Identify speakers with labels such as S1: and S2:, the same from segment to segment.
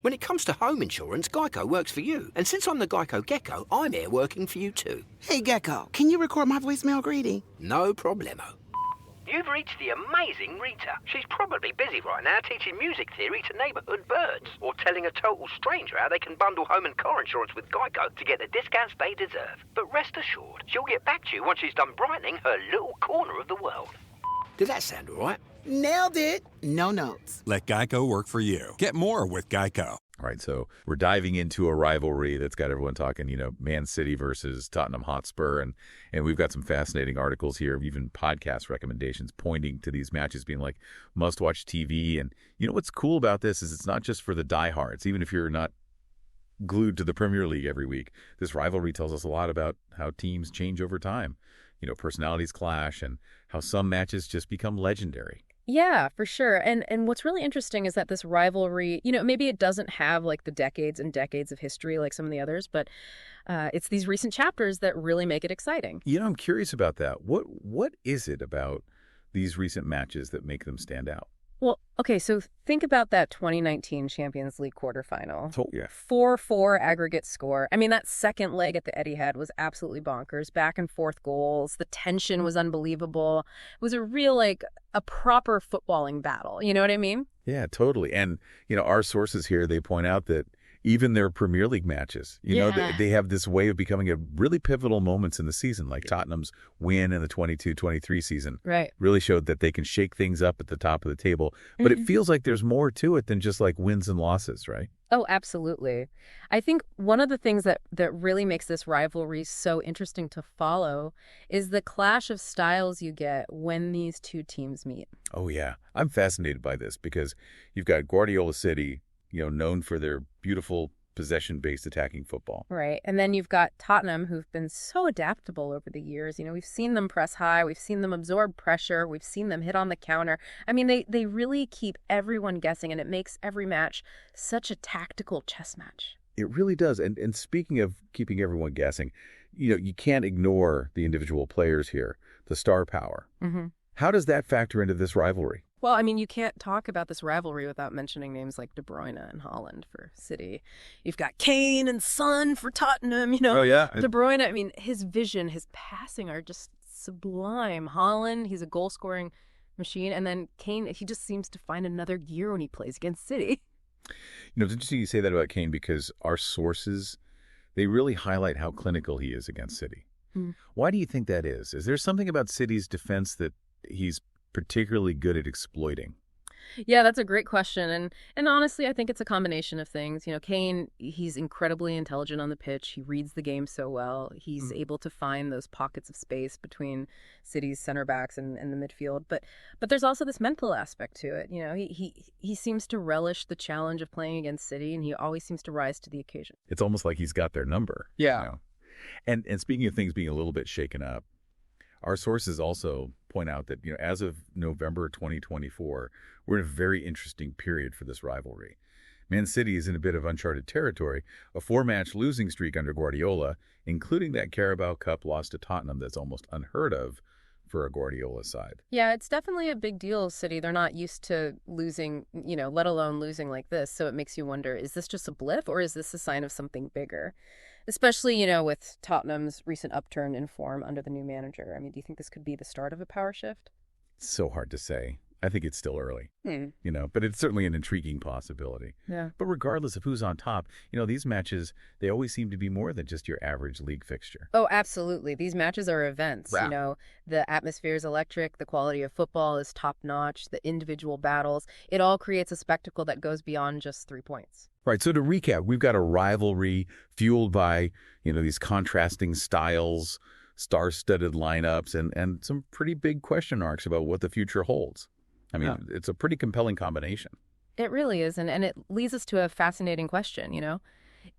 S1: When it comes to home insurance, Geico works for you. And since I'm the Geico Gecko, I'm here working for you too.
S2: Hey, Gecko, can you record my voicemail greeting?
S1: No problemo. You've reached the amazing Rita. She's probably busy right now teaching music theory to neighbourhood birds, or telling a total stranger how they can bundle home and car insurance with Geico to get the discounts they deserve. But rest assured, she'll get back to you once she's done brightening her little corner of the world. Did that sound all right?
S2: Nailed it. No notes.
S3: Let Geico work for you. Get more with Geico.
S4: All right, so we're diving into a rivalry that's got everyone talking, Man City versus Tottenham Hotspur, and we've got some fascinating articles here, even podcast recommendations pointing to these matches being like must-watch TV. And what's cool about this is it's not just for the diehards, even if you're not glued to the Premier League every week. This rivalry tells us a lot about how teams change over time. Personalities clash and how some matches just become legendary.
S5: Yeah, for sure. And what's really interesting is that this rivalry, maybe it doesn't have like the decades and decades of history like some of the others, but it's these recent chapters that really make it exciting.
S4: I'm curious about that. What is it about these recent matches that make them stand out?
S5: Well, okay, so think about that 2019 Champions League quarterfinal.
S4: Oh, yeah.
S5: 4-4 aggregate score. I mean, that second leg at the Etihad was absolutely bonkers. Back and forth goals. The tension was unbelievable. It was a real, a proper footballing battle. You know what I mean?
S4: Yeah, totally. And, our sources here, they point out that even their Premier League matches, they have this way of becoming a really pivotal moments in the season, like Tottenham's win in the 22-23 season.
S5: Right.
S4: Really showed that they can shake things up at the top of the table. But it feels like there's more to it than just like wins and losses, right?
S5: Oh, absolutely. I think one of the things that really makes this rivalry so interesting to follow is the clash of styles you get when these two teams meet.
S4: Oh, yeah. I'm fascinated by this because you've got Guardiola City, known for their beautiful possession-based attacking football.
S5: Right. And then you've got Tottenham, who've been so adaptable over the years. We've seen them press high. We've seen them absorb pressure. We've seen them hit on the counter. I mean, they really keep everyone guessing, and it makes every match such a tactical chess match.
S4: It really does. And speaking of keeping everyone guessing, you can't ignore the individual players here, the star power.
S5: Mm-hmm.
S4: How does that factor into this rivalry?
S5: Well, I mean, you can't talk about this rivalry without mentioning names like De Bruyne and Haaland for City. You've got Kane and Son for Tottenham,
S4: Oh, yeah.
S5: De Bruyne, I mean, his vision, his passing are just sublime. Haaland, he's a goal-scoring machine. And then Kane, he just seems to find another gear when he plays against City.
S4: It's interesting you say that about Kane because our sources, they really highlight how clinical he is against City. Why do you think that is? Is there something about City's defense that he's particularly good at exploiting?
S5: Yeah, that's a great question. And honestly, I think it's a combination of things. Kane, he's incredibly intelligent on the pitch. He reads the game so well. He's able to find those pockets of space between City's center backs and the midfield. But there's also this mental aspect to it. He seems to relish the challenge of playing against City, and he always seems to rise to the occasion.
S4: It's almost like he's got their number.
S5: Yeah.
S4: And speaking of things being a little bit shaken up, our sources also point out that, as of November 2024, we're in a very interesting period for this rivalry. Man City is in a bit of uncharted territory, a 4-match losing streak under Guardiola, including that Carabao Cup loss to Tottenham that's almost unheard of for a Guardiola side.
S5: Yeah, it's definitely a big deal, City. They're not used to losing, let alone losing like this. So it makes you wonder, is this just a blip or is this a sign of something bigger? Especially, with Tottenham's recent upturn in form under the new manager. I mean, do you think this could be the start of a power shift?
S4: It's so hard to say. I think it's still early, but it's certainly an intriguing possibility.
S5: Yeah.
S4: But regardless of who's on top, these matches, they always seem to be more than just your average league fixture.
S5: Oh, absolutely. These matches are events.
S4: Wow.
S5: The atmosphere is electric. The quality of football is top notch. The individual battles, it all creates a spectacle that goes beyond just 3 points.
S4: Right. So to recap, we've got a rivalry fueled by, these contrasting styles, star-studded lineups, and some pretty big question marks about what the future holds. I mean, It's a pretty compelling combination.
S5: It really is. And it leads us to a fascinating question,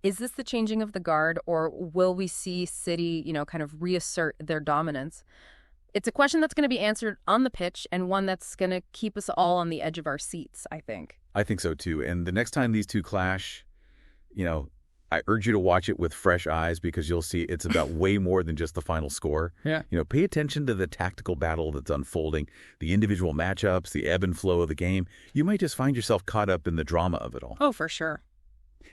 S5: Is this the changing of the guard, or will we see City, kind of reassert their dominance? It's a question that's going to be answered on the pitch and one that's going to keep us all on the edge of our seats, I think.
S4: I think so, too. And the next time these two clash, I urge you to watch it with fresh eyes because you'll see it's about way more than just the final score.
S5: Yeah.
S4: Pay attention to the tactical battle that's unfolding, the individual matchups, the ebb and flow of the game. You might just find yourself caught up in the drama of it all.
S5: Oh, for sure.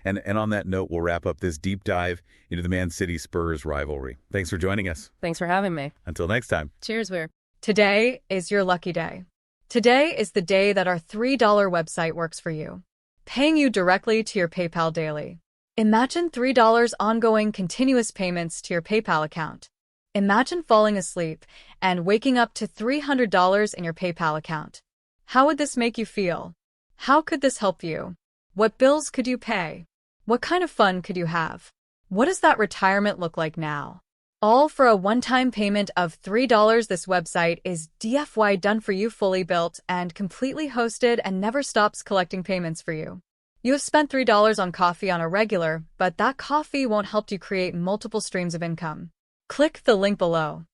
S4: And on that note, we'll wrap up this deep dive into the Man City Spurs rivalry. Thanks for joining us.
S5: Thanks for having me.
S4: Until next time.
S5: Cheers, Weir.
S6: Today is your lucky day. Today is the day that our $3 website works for you, paying you directly to your PayPal daily. Imagine $3 ongoing continuous payments to your PayPal account. Imagine falling asleep and waking up to $300 in your PayPal account. How would this make you feel? How could this help you? What bills could you pay? What kind of fun could you have? What does that retirement look like now? All for a one-time payment of $3. This website is DFY done for you, fully built and completely hosted, and never stops collecting payments for you. You have spent $3 on coffee on a regular, but that coffee won't help you create multiple streams of income. Click the link below.